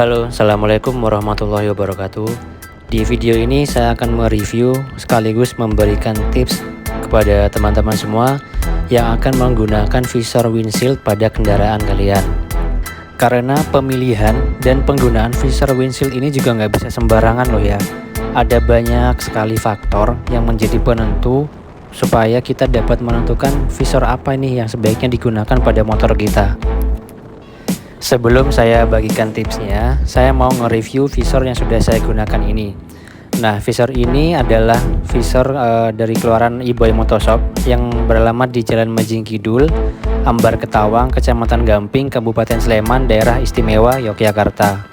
Halo, Assalamualaikum warahmatullahi wabarakatuh. Di video ini saya akan mereview sekaligus memberikan tips kepada teman-teman semua yang akan menggunakan visor windshield pada kendaraan kalian. Karena pemilihan dan penggunaan visor windshield ini juga nggak bisa sembarangan loh ya. Ada banyak sekali faktor yang menjadi penentu supaya kita dapat menentukan visor apa nih yang sebaiknya digunakan pada motor kita. Sebelum saya bagikan tipsnya, saya mau nge-review visor yang sudah saya gunakan ini. Nah, visor ini adalah visor dari keluaran eBoy Motoshop yang beralamat di Jalan Majing Kidul, Ambar Ketawang, Kecamatan Gamping, Kabupaten Sleman, Daerah Istimewa Yogyakarta.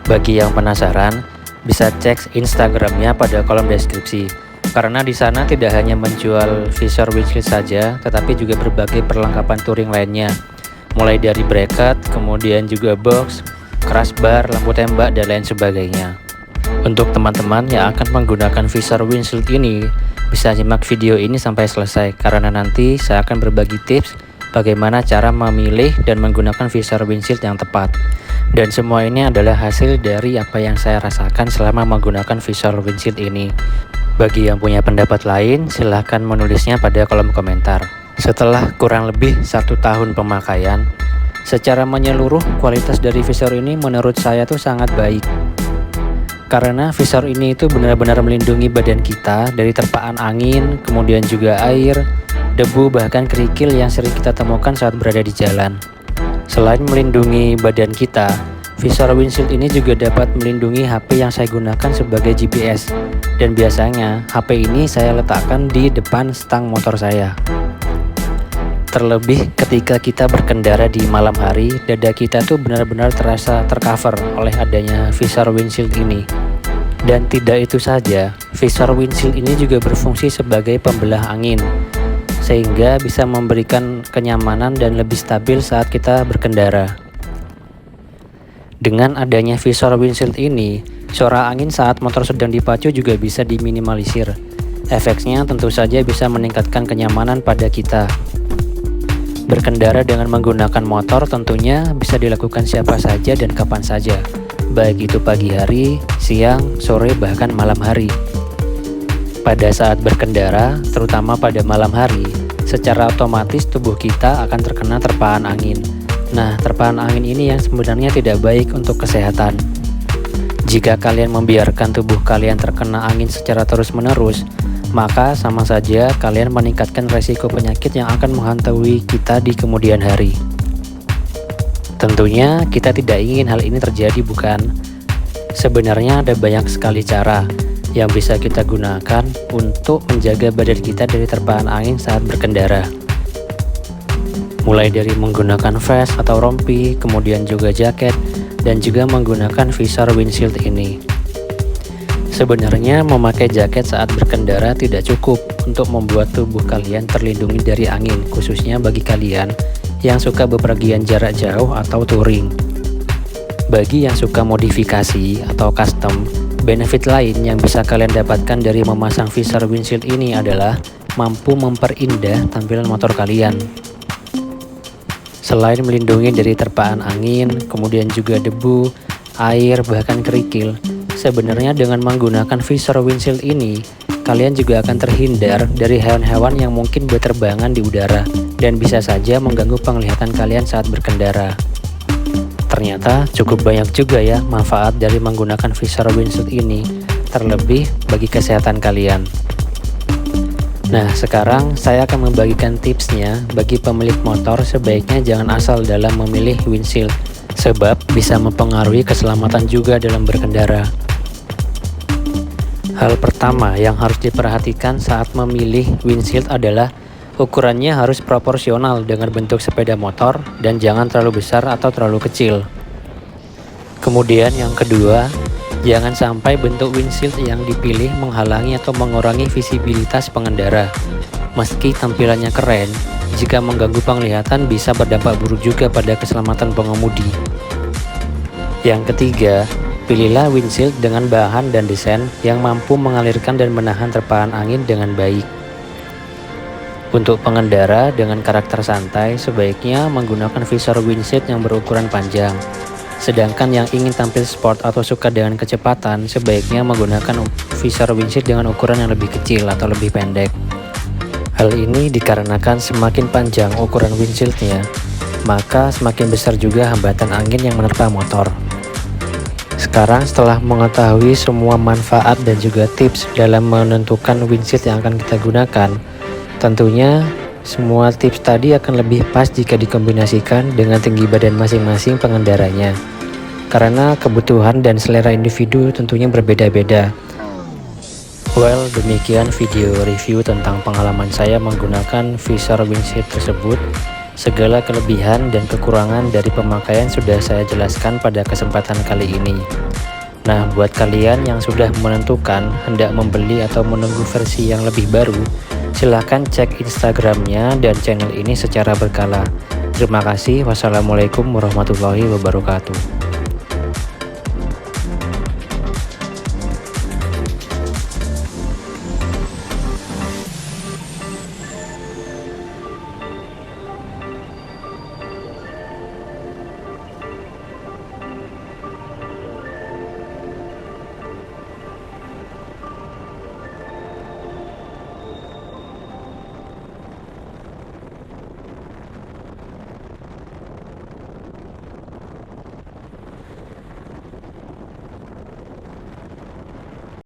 Bagi yang penasaran, bisa cek Instagramnya pada kolom deskripsi. Karena di sana tidak hanya menjual visor windshield saja, tetapi juga berbagai perlengkapan touring lainnya. Mulai dari bracket, kemudian juga box, crossbar, lampu tembak, dan lain sebagainya. Untuk teman-teman yang akan menggunakan visor windshield ini, bisa simak video ini sampai selesai, karena nanti saya akan berbagi tips bagaimana cara memilih dan menggunakan visor windshield yang tepat. Dan semua ini adalah hasil dari apa yang saya rasakan selama menggunakan visor windshield ini. Bagi yang punya pendapat lain, silahkan menulisnya pada kolom komentar. Setelah kurang lebih 1 tahun pemakaian, secara menyeluruh kualitas dari visor ini menurut saya tuh sangat baik. Karena visor ini itu benar-benar melindungi badan kita dari terpaan angin, kemudian juga air, debu, bahkan kerikil yang sering kita temukan saat berada di jalan. Selain melindungi badan kita, visor windshield ini juga dapat melindungi HP yang saya gunakan sebagai GPS. Dan biasanya HP ini saya letakkan di depan stang motor saya. Terlebih ketika kita berkendara di malam hari, dada kita tuh benar-benar terasa tercover oleh adanya visor windshield ini. Dan tidak itu saja, visor windshield ini juga berfungsi sebagai pembelah angin, sehingga bisa memberikan kenyamanan dan lebih stabil saat kita berkendara. Dengan adanya visor windshield ini, suara angin saat motor sedang dipacu juga bisa diminimalisir. Efeknya tentu saja bisa meningkatkan kenyamanan pada kita. Berkendara dengan menggunakan motor tentunya bisa dilakukan siapa saja dan kapan saja, baik itu pagi hari, siang, sore, bahkan malam hari. Pada saat berkendara, terutama pada malam hari, secara otomatis tubuh kita akan terkena terpaan angin. Nah, terpaan angin ini yang sebenarnya tidak baik untuk kesehatan. Jika kalian membiarkan tubuh kalian terkena angin secara terus-menerus, maka sama saja kalian meningkatkan resiko penyakit yang akan menghantui kita di kemudian hari. Tentunya kita tidak ingin hal ini terjadi, bukan? Sebenarnya ada banyak sekali cara yang bisa kita gunakan untuk menjaga badan kita dari terpaan angin saat berkendara. Mulai dari menggunakan vest atau rompi, kemudian juga jaket, dan juga menggunakan visor windshield ini. Sebenarnya memakai jaket saat berkendara tidak cukup untuk membuat tubuh kalian terlindungi dari angin, khususnya bagi kalian yang suka bepergian jarak jauh atau touring. Bagi yang suka modifikasi atau custom, benefit lain yang bisa kalian dapatkan dari memasang visor windshield ini adalah mampu memperindah tampilan motor kalian. Selain melindungi dari terpaan angin, kemudian juga debu, air, bahkan kerikil, sebenarnya dengan menggunakan visor windshield ini, kalian juga akan terhindar dari hewan-hewan yang mungkin berterbangan di udara dan bisa saja mengganggu penglihatan kalian saat berkendara. Ternyata cukup banyak juga ya manfaat dari menggunakan visor windshield ini, terlebih bagi kesehatan kalian. Nah, sekarang saya akan membagikan tipsnya bagi pemilik motor sebaiknya jangan asal dalam memilih windshield, sebab bisa mempengaruhi keselamatan juga dalam berkendara. Hal pertama yang harus diperhatikan saat memilih windshield adalah ukurannya harus proporsional dengan bentuk sepeda motor dan jangan terlalu besar atau terlalu kecil. Kemudian yang kedua, jangan sampai bentuk windshield yang dipilih menghalangi atau mengurangi visibilitas pengendara. Meski tampilannya keren, jika mengganggu penglihatan bisa berdampak buruk juga pada keselamatan pengemudi. Yang ketiga, pilihlah windshield dengan bahan dan desain yang mampu mengalirkan dan menahan terpaan angin dengan baik. Untuk pengendara dengan karakter santai, sebaiknya menggunakan visor windshield yang berukuran panjang. Sedangkan yang ingin tampil sport atau suka dengan kecepatan, sebaiknya menggunakan visor windshield dengan ukuran yang lebih kecil atau lebih pendek. Hal ini dikarenakan semakin panjang ukuran windshieldnya, maka semakin besar juga hambatan angin yang menerpa motor. Sekarang setelah mengetahui semua manfaat dan juga tips dalam menentukan windshield yang akan kita gunakan, tentunya semua tips tadi akan lebih pas jika dikombinasikan dengan tinggi badan masing-masing pengendaranya. Karena kebutuhan dan selera individu tentunya berbeda-beda. Well, demikian video review tentang pengalaman saya menggunakan visor windshield tersebut. Segala kelebihan dan kekurangan dari pemakaian sudah saya jelaskan pada kesempatan kali ini. Nah, buat kalian yang sudah menentukan hendak membeli atau menunggu versi yang lebih baru, silahkan cek Instagramnya dan channel ini secara berkala. Terima kasih. Wassalamualaikum warahmatullahi wabarakatuh.